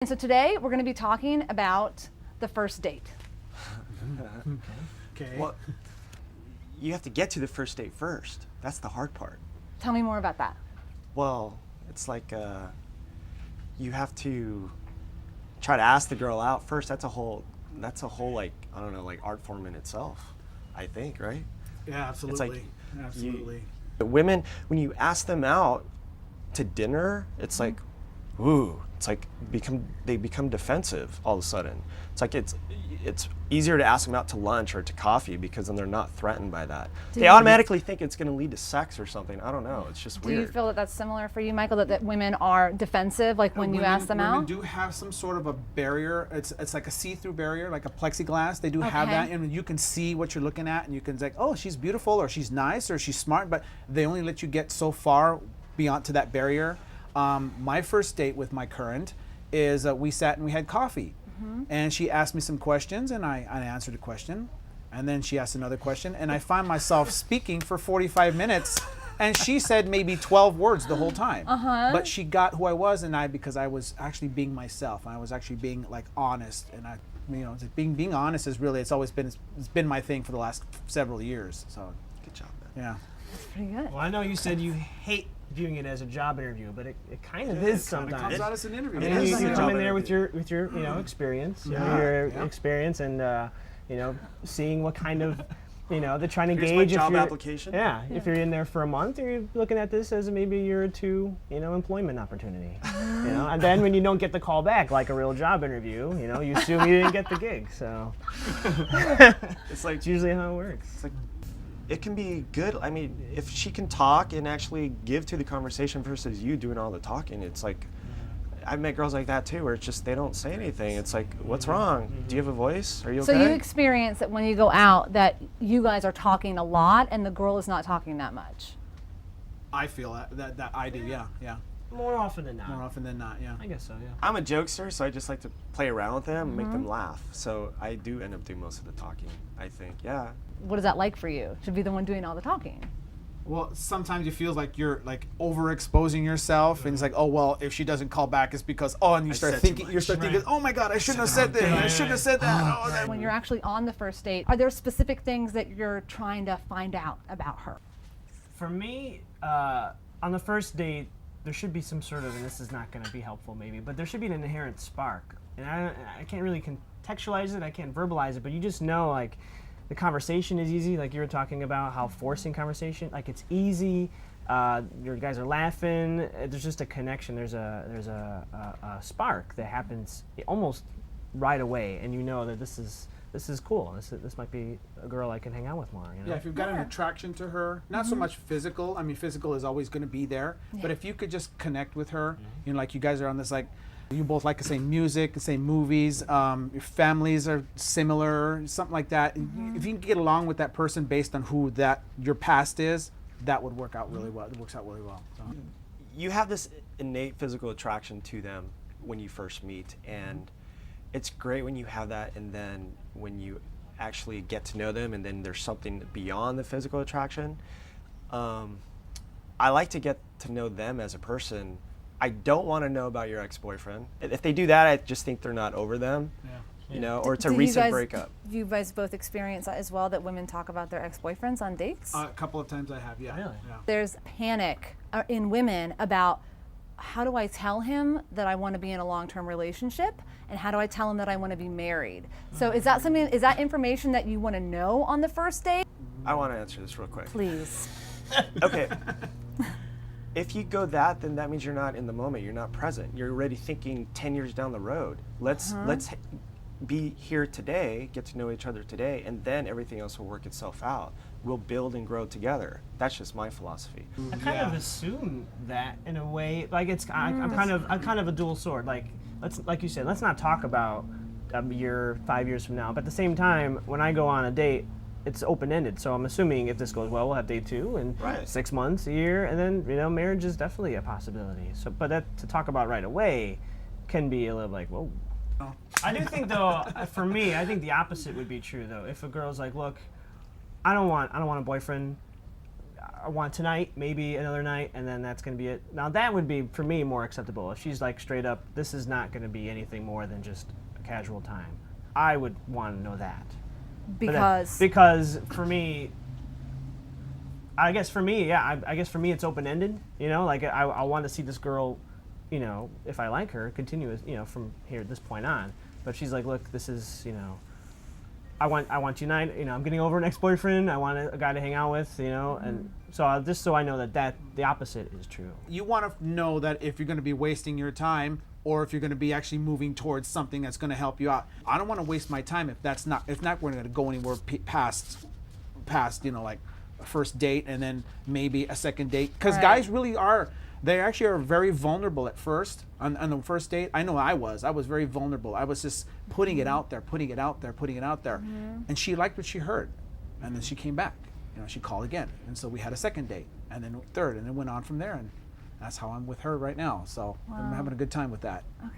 And so today we're going to be talking about the first date. Okay. Well, you have to get to the first date first. That's the hard part. Tell me more about that. Well, it's like you have to try to ask the girl out first. That's a whole like, I don't know, like art form in itself, I think, right? Yeah, absolutely. It's like Absolutely. The women, when you ask them out to dinner, it's like, ooh, it's like they become defensive all of a sudden. It's like it's easier to ask them out to lunch or to coffee because then they're not threatened by that. They automatically think it's going to lead to sex or something. I don't know. It's just Do weird. you feel that that's similar for you, Michael, that women are defensive, like when you ask them Women out? do have some sort of a barrier. It's like a see-through barrier, like a plexiglass. They do have Okay. that, and you can see what you're looking at, and you can say, oh, she's beautiful, or she's nice, or she's smart, but they only let you get so far beyond to that barrier. My first date with my current is we sat and we had coffee. And she asked me some questions, and I answered a question. And then she asked another question, and I find myself speaking for 45 minutes. And she said maybe 12 words the whole time. But she got who I was, and because I was actually being myself. I was actually being like honest, and being honest is really it's been my thing for the last several years. So Good job, man. yeah. That's pretty good. Well, I know you said you hate viewing it as a job interview, but it kind of is It kind of sometimes. comes out as an interview. I It mean, is you like a come job in there interview. with your experience, Yeah, your yeah. experience, and seeing what kind of they're trying to Here's my gauge job if you're application. Yeah, if you're in there for a month, or you're looking at this as maybe a year or two, employment opportunity. And then when you don't get the call back like a real job interview, you assume you didn't get the gig. So It's like it's usually how it works. it can be good. I mean, if she can talk and actually give to the conversation versus you doing all the talking, it's like I've met girls like that too, where it's just they don't say anything. It's like, what's wrong? Do you have a voice? Are you So okay? you experience that when you go out that you guys are talking a lot and the girl is not talking that much. I feel that I do. Yeah. More often than not. More often than not. Yeah. I guess so. Yeah. I'm a jokester, so I just like to play around with them and make Mm-hmm. them laugh. So I do end up doing most of the talking, I think. Yeah. What is that like for you? To be the one doing all the talking? Well, sometimes you feel like you're like overexposing yourself, and it's like, oh well, if she doesn't call back, it's because and you start said too thinking, much. you start thinking, oh my God, I shouldn't have said that. I shouldn't have said that. Oh, that. When you're actually on the first date, are there specific things that you're trying to find out about her? For me, on the first date, there should be some sort of, and this is not going to be helpful maybe, but there should be an inherent spark. And I can't really contextualize it, I can't verbalize it, but you just know, like, the conversation is easy, like you were talking about how forcing conversation, like it's easy, your guys are laughing, there's just a connection, there's a spark that happens almost right away, and you know that this is cool. This might be a girl I can hang out with more. Yeah, if you've got an attraction to her, not so much physical. I mean, physical is always going to be there, but if you could just connect with her, like you guys are on this like. You both like the same music, the same movies. Your families are similar, something like that. If you can get along with that person based on who your past is, that would work out really well. It works out really well. So. You have this innate physical attraction to them when you first meet, and it's great when you have that, and then when you actually get to know them, and then there's something beyond the physical attraction. I like to get to know them as a person. I don't want to know about your ex-boyfriend. If they do that, I just think they're not over them, or it's a Do you recent guys- breakup. Do you guys both experience that as well, that women talk about their ex-boyfriends on dates? A couple of times I have, yeah. Really? Yeah. There's panic in women about how do I tell him that I want to be in a long-term relationship, and how do I tell him that I want to be married? So is that information that you want to know on the first date? I want to answer this real quick. Please. Okay. If you go that, then that means you're not in the moment. You're not present. You're already thinking 10 years down the road. Let's be here today, get to know each other today, and then everything else will work itself out. We'll build and grow together. That's just my philosophy. I kind of assume that in a way, like I'm kind of a dual sword. Like you said, let's not talk about a year, 5 years from now. But at the same time, when I go on a date, it's open-ended. So I'm assuming if this goes well, we'll have day 2 and Right. 6 months, a year, and then marriage is definitely a possibility. So, but that to talk about right away can be a little like, whoa. I do think though, for me, I think the opposite would be true though. If a girl's like, look, I don't want a boyfriend. I want tonight, maybe another night, and then that's going to be it. Now that would be for me more acceptable. If she's like straight up, this is not going to be anything more than just a casual time. I would want to know that. Because for me, I guess for me, yeah, I guess for me it's open ended. You know, like I want to see this girl, you know, if I like her, continue, you know, from here at this point on. But she's like, look, this is, you know, I want you tonight. You know, I'm getting over an ex-boyfriend. I want a guy to hang out with. You know, and so just so I know that the opposite is true. You want to know that if you're going to be wasting your time or if you're going to be actually moving towards something that's going to help you out. I don't want to waste my time if that's not going to go anywhere past you know, like a first date and then maybe a second date, because guys really are. They actually are very vulnerable at first on the first date. I know I was very vulnerable. I was just putting it out there, and she liked what she heard, and then she came back. You know, she called again, and so we had a second date, and then third, and it went on from there, and that's how I'm with her right now. So I'm having a good time with that. Okay.